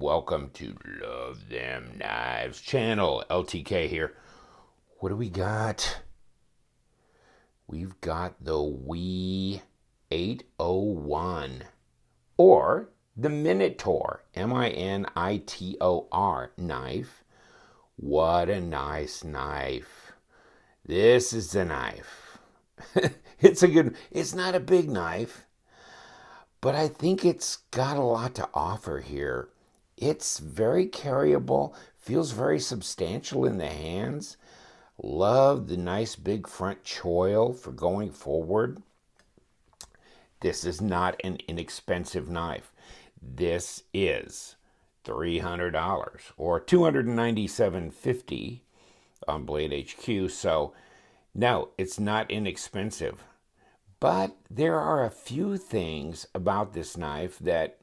Welcome to Love Them Knives channel. LTK here. What do we got? We've got the Wee 801 or the Minitor, Minitor knife. What a nice knife. This is the knife. It's not a big knife, but I think it's got a lot to offer here. It's very carryable, feels very substantial in the hands. Love the nice big front choil for going forward. This is not an inexpensive knife. This is $300 or $297.50 on Blade HQ. So no, it's not inexpensive. But there are a few things about this knife that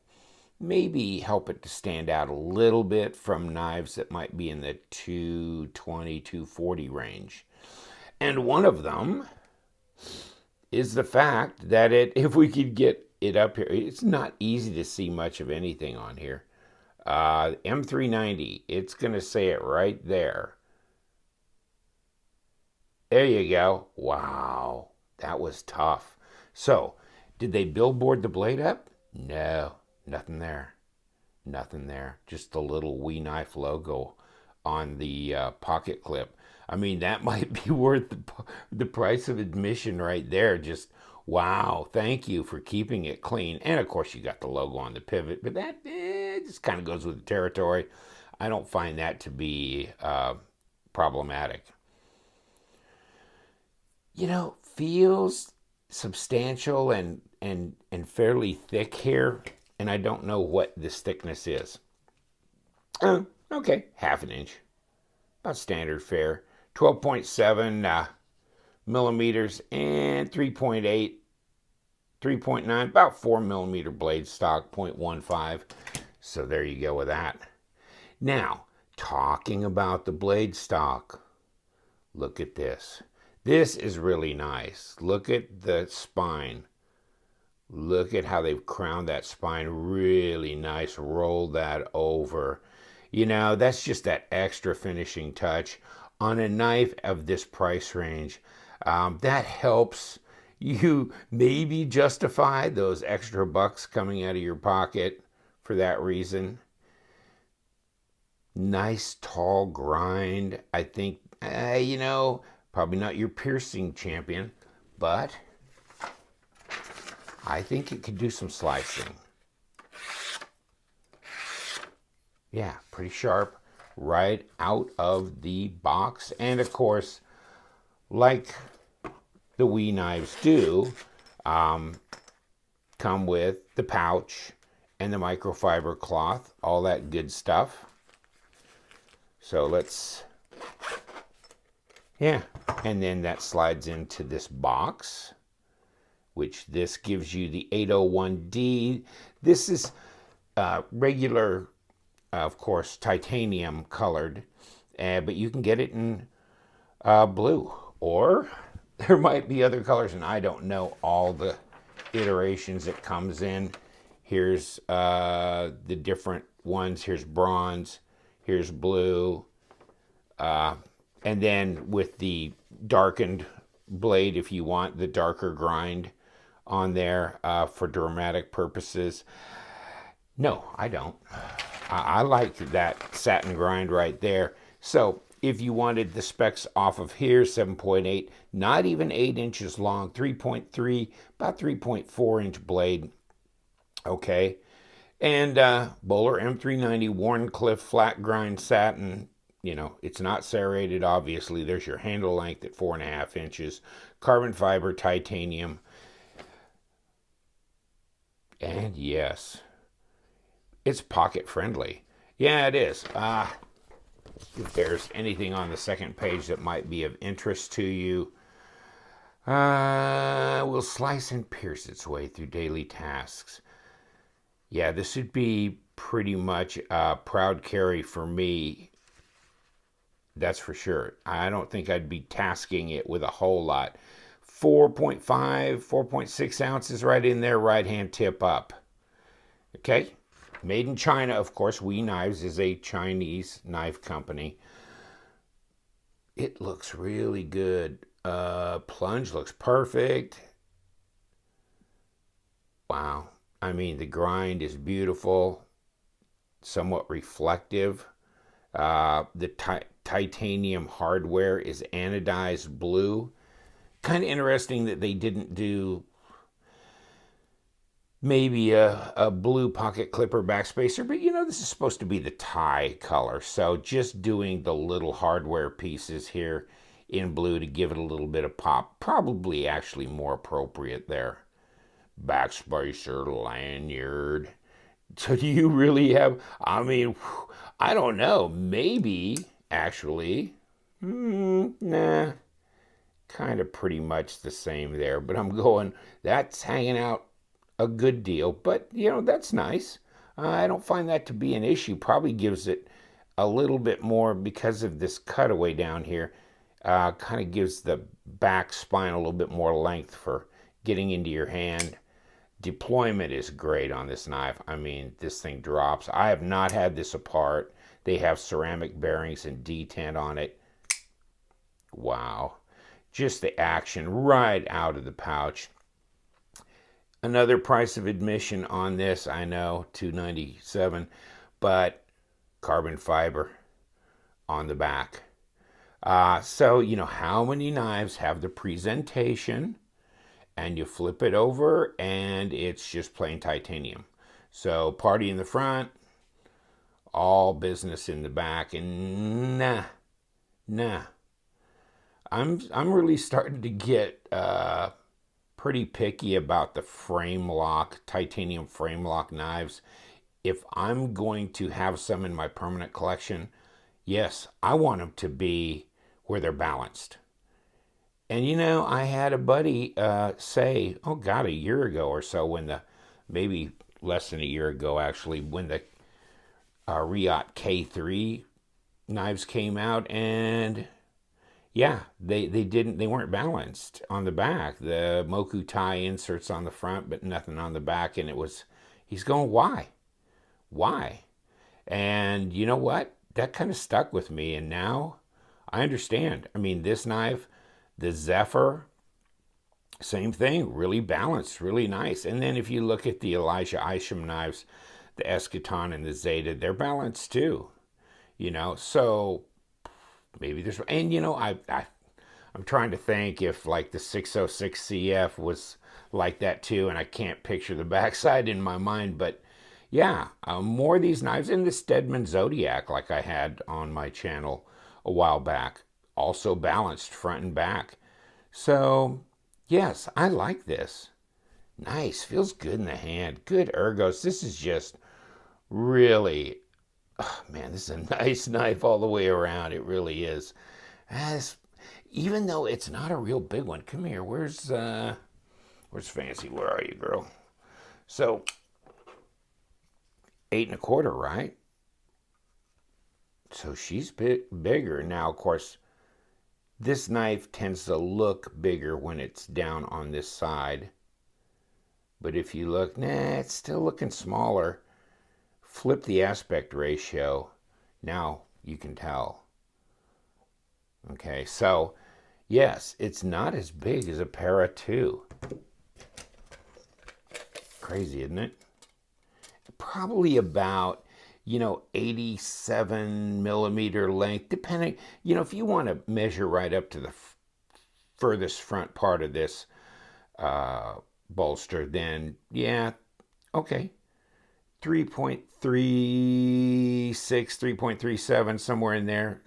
maybe help it to stand out a little bit from knives that might be in the 220, 240 range. And one of them is the fact that if we could get it up here, it's not easy to see much of anything on here. M390, it's going to say it right there. There you go. Wow. That was tough. So, did they billboard the blade up? No, nothing there. Nothing there. Just the little Wee Knife logo on the pocket clip. I mean, that might be worth the price of admission right there. Just, wow, thank you for keeping it clean. And, of course, you got the logo on the pivot. But that just kind of goes with the territory. I don't find that to be problematic. Feels substantial and fairly thick here, and I don't know what this thickness is. Okay, half an inch, about standard fare. 12.7 millimeters and 3.8, 3.9, about 4 millimeter blade stock, 0.15. So there you go with that. Now, talking about the blade stock, look at this. This is really nice. Look at the spine. Look at how they've crowned that spine. Really nice. Roll that over. That's just that extra finishing touch on a knife of this price range. That helps you maybe justify those extra bucks coming out of your pocket for that reason. Nice tall grind. I think, probably not your piercing champion, but I think it could do some slicing. Yeah, pretty sharp right out of the box. And of course, like the Wee knives do, come with the pouch and the microfiber cloth, all that good stuff. So and then that slides into this box, which this gives you the 801D. This is regular, of course, titanium colored, but you can get it in blue, or there might be other colors, and I don't know all the iterations it comes in. Here's the different ones. Here's bronze, here's blue, and then with the darkened blade, if you want the darker grind on there for dramatic purposes. No, I don't. I like that satin grind right there. So if you wanted the specs off of here, 7.8, not even 8 inches long, 3.3, about 3.4 inch blade. Okay. And Bowler M390 Warncliffe flat grind satin. It's not serrated, obviously. There's your handle length at 4.5 inches. Carbon fiber, titanium. And yes, it's pocket friendly. Yeah, it is. If there's anything on the second page that might be of interest to you, will slice and pierce its way through daily tasks. Yeah, this would be pretty much a proud carry for me. That's for sure. I don't think I'd be tasking it with a whole lot. 4.5, 4.6 ounces right in there, right hand tip up. Okay, Made in China, of course. We Knives is a Chinese knife company. It looks really good. Plunge looks perfect. Wow. I mean, the grind is beautiful, somewhat reflective. The titanium hardware is anodized blue. Kind of interesting that they didn't do maybe a blue pocket clipper backspacer, but this is supposed to be the tie color. So just doing the little hardware pieces here in blue to give it a little bit of pop, probably actually more appropriate there. Backspacer, lanyard. So do you really have, I mean, I don't know, maybe actually, nah, kind of pretty much the same there, but I'm going, that's hanging out a good deal, but that's nice. I don't find that to be an issue. Probably gives it a little bit more because of this cutaway down here. Kind of gives the back spine a little bit more length for getting into your hand. Deployment is great on this knife. I mean, this thing drops. I have not had this apart. They have ceramic bearings and detent on it. Wow. Just the action right out of the pouch. Another price of admission on this, I know, $297, but carbon fiber on the back. So, how many knives have the presentation and you flip it over and it's just plain titanium? So, party in the front, all business in the back, and nah. I'm really starting to get pretty picky about the titanium frame lock knives. If I'm going to have some in my permanent collection, yes, I want them to be where they're balanced. And I had a buddy say, oh God, a year ago or so, maybe less than a year ago actually, when the Riot K3 knives came out, and yeah, they weren't balanced on the back. The Moku tie inserts on the front, but nothing on the back, and he's going, why? And you know what? That kind of stuck with me, and now I understand. I mean, this knife, the Zephyr, same thing, really balanced, really nice. And then if you look at the Elijah Isham knives, the Eschaton and the Zeta, they're balanced too. So maybe there's, and I'm trying to think if like the 606 CF was like that too, and I can't picture the backside in my mind, but yeah, more of these knives. In the Stedman Zodiac, like I had on my channel a while back, also balanced front and back. So yes, I like this. Nice, feels good in the hand, good ergos. This is just really, oh man, this is a nice knife all the way around. It really is. Even though it's not a real big one. Come here. Where's Fancy? Where are you, girl? So 8 1/4, right? So she's bigger. Now, of course, this knife tends to look bigger when it's down on this side. But if you look, it's still looking smaller. Flip the aspect ratio. Now you can tell. Okay, so yes, it's not as big as a Para 2. Crazy, isn't it? Probably about, 87 millimeter length, depending, if you want to measure right up to the furthest front part of this bolster, then yeah, okay. 3.36, 3.37, somewhere in there.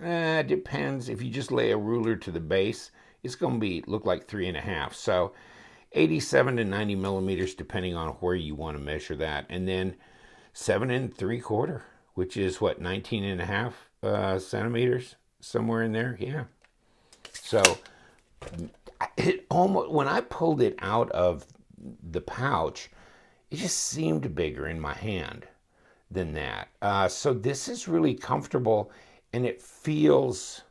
Depends. If you just lay a ruler to the base, it's going to look like 3.5. So 87 to 90 millimeters, depending on where you want to measure that. And then 7 3/4, which is what, 19.5 centimeters, somewhere in there. Yeah. So it almost, when I pulled it out of the pouch, it just seemed bigger in my hand than that. So this is really comfortable, and it feels,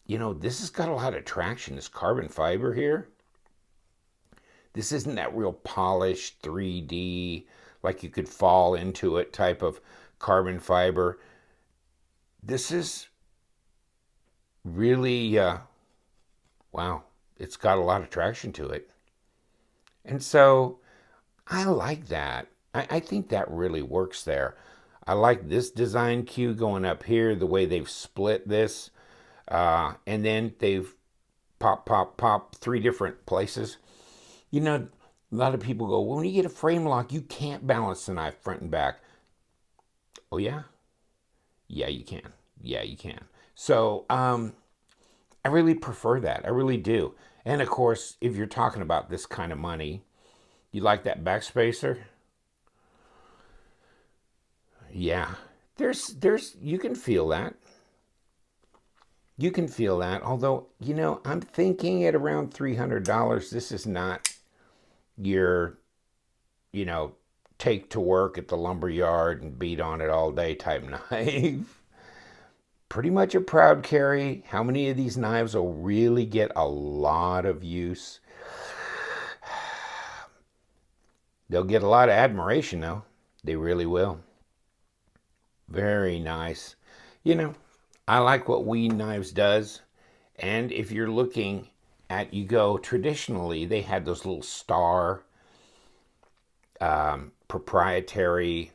this has got a lot of traction, this carbon fiber here. This isn't that real polished 3D, like you could fall into it type of carbon fiber. This is really, wow, it's got a lot of traction to it. And so I like that. I think that really works there. I like this design cue going up here, the way they've split this. And then they've pop, 3 different places. You know, a lot of people go, well, when you get a frame lock, you can't balance the knife front and back. Oh, yeah? Yeah, you can. Yeah, you can. So I really prefer that. I really do. And of course, if you're talking about this kind of money, you like that backspacer? Yeah. There's you can feel that. You can feel that. Although, I'm thinking at around $300, this is not your, take to work at the lumber yard and beat on it all day type knife. Pretty much a proud carry. How many of these knives will really get a lot of use? They'll get a lot of admiration, though. They really will. Very nice. I like what We Knives does. And if you're looking at, traditionally, they had those little star proprietary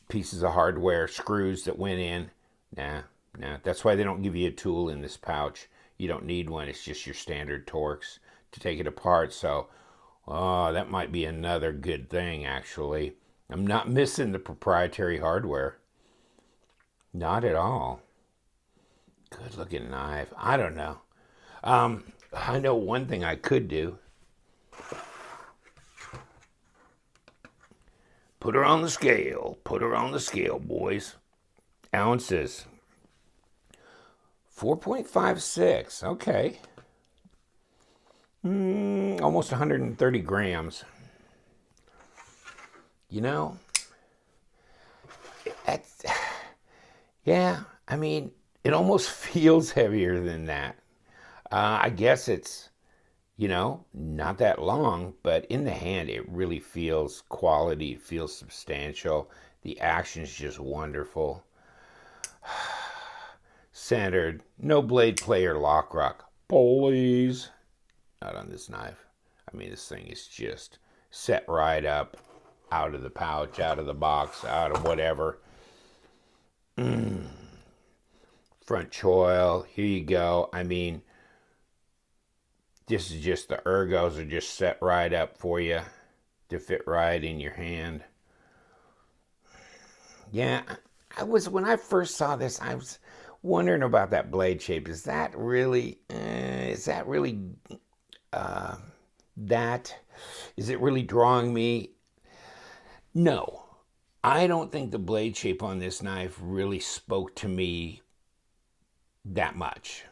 pieces of hardware, screws that went in. Nah. That's why they don't give you a tool in this pouch. You don't need one. It's just your standard Torx to take it apart. So, that might be another good thing, actually. I'm not missing the proprietary hardware. Not at all. Good looking knife. I don't know. I know one thing I could do. Put her on the scale. Put her on the scale, boys. Ounces. 4.56. Okay. Almost 130 grams. That's, yeah, I mean, it almost feels heavier than that. I guess it's, not that long, but in the hand, it really feels quality. It feels substantial. The action's just wonderful. Centered. No blade play or lock rock. Please. Not on this knife. I mean, this thing is just set right up, out of the pouch, out of the box, out of whatever. Front choil. Here you go. I mean, this is just the ergos are just set right up for you to fit right in your hand. Yeah, when I first saw this, I was wondering about that blade shape. Is it really drawing me? No, I don't think the blade shape on this knife really spoke to me that much.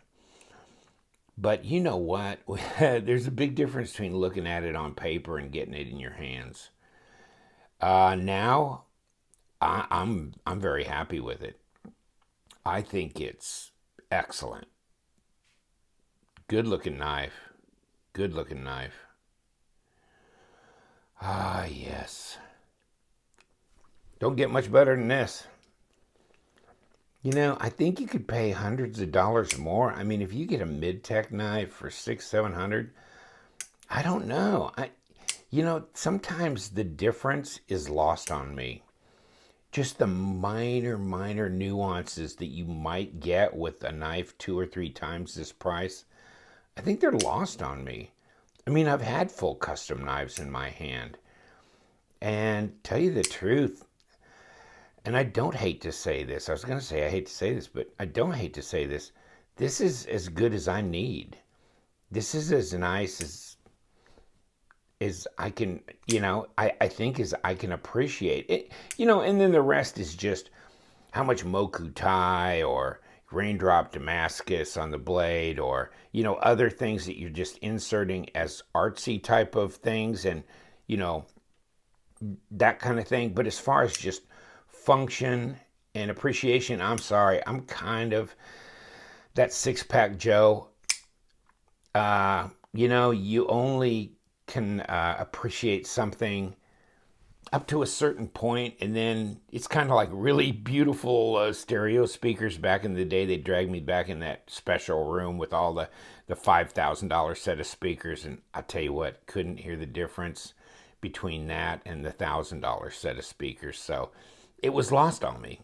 But you know what? There's a big difference between looking at it on paper and getting it in your hands. Now, I'm very happy with it. I think it's excellent. Good looking knife. Good looking knife. Ah, yes. Don't get much better than this. I think you could pay hundreds of dollars more. I mean, if you get a mid-tech knife for $600-700, I don't know. Sometimes the difference is lost on me. Just the minor nuances that you might get with a knife 2 or 3 times this price, I think they're lost on me. I mean, I've had full custom knives in my hand. And tell you the truth, and I don't hate to say this. I was going to say I hate to say this, but I don't hate to say this. This is as good as I need. This is as nice as I can, I think as I can appreciate it. And then the rest is just how much Moku tie or raindrop Damascus on the blade or, other things that you're just inserting as artsy type of things and, that kind of thing. But as far as just function and appreciation, I'm sorry, I'm kind of that 6-pack Joe. You only can appreciate something up to a certain point, and then it's kind of like really beautiful stereo speakers. Back in the day, they dragged me back in that special room with all the $5,000 set of speakers, and I tell you what, couldn't hear the difference between that and the $1,000 set of speakers. So it was lost on me.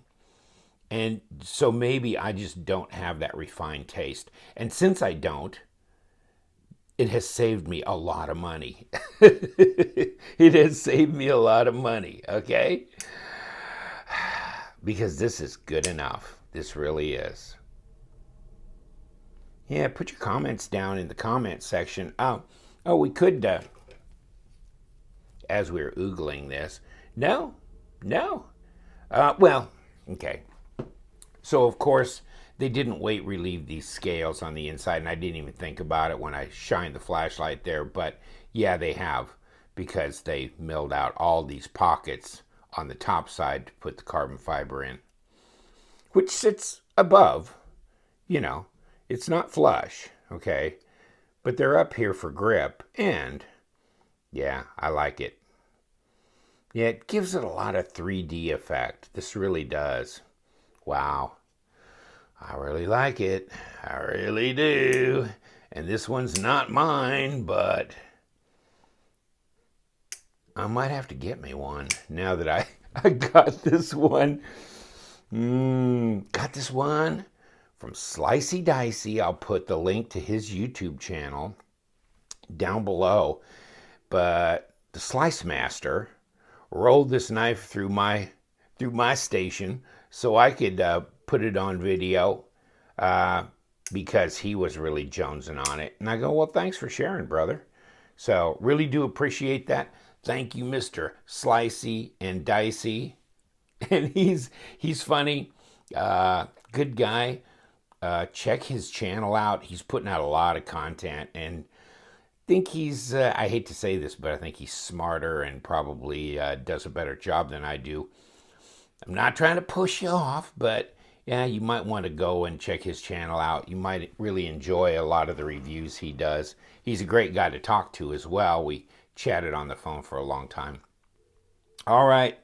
And so maybe I just don't have that refined taste. And since I don't, it has saved me a lot of money. It has saved me a lot of money, okay? Because this is good enough. This really is. Yeah, put your comments down in the comment section. Oh, we could, as we were oogling this. No. Well, okay. So, of course, they didn't weight relieve these scales on the inside, and I didn't even think about it when I shined the flashlight there. But, yeah, they have, because they milled out all these pockets on the top side to put the carbon fiber in, which sits above, you know. It's not flush, okay? But they're up here for grip, and, yeah, I like it. Yeah, it gives it a lot of 3D effect. This really does. Wow. I really like it. I really do. And this one's not mine, but I might have to get me one now that I got this one. Got this one from Slicey Dicey. I'll put the link to his YouTube channel down below. But the Slice Master rolled this knife through my station so I could put it on video because he was really jonesing on it. And I go, well, thanks for sharing, brother. So really do appreciate that. Thank you, Mr. Slicey and Dicey. And he's funny, good guy. Check his channel out. He's putting out a lot of content, and I think he's, I hate to say this, but I think he's smarter and probably does a better job than I do. I'm not trying to push you off, but yeah, you might want to go and check his channel out. You might really enjoy a lot of the reviews he does. He's a great guy to talk to as well. We chatted on the phone for a long time. All right,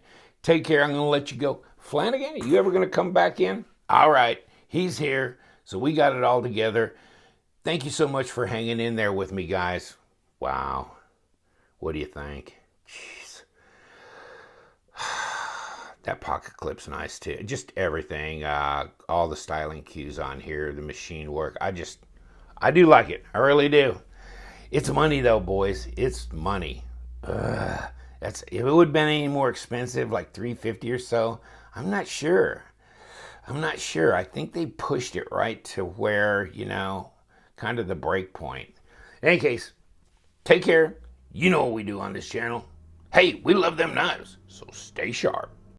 take care. I'm going to let you go. Flanagan, are you ever going to come back in? All right, he's here, so we got it all together. Thank you so much for hanging in there with me, guys. Wow, what do you think? Jeez. That pocket clip's nice too. Just everything, all the styling cues on here, the machine work. I do like it. I really do. It's money though, boys. It's money. If it would have been any more expensive, like $350 or so, I'm not sure. I think they pushed it right to where, kind of the break point. In any case, take care. You know what we do on this channel. Hey, we love them knives, so stay sharp.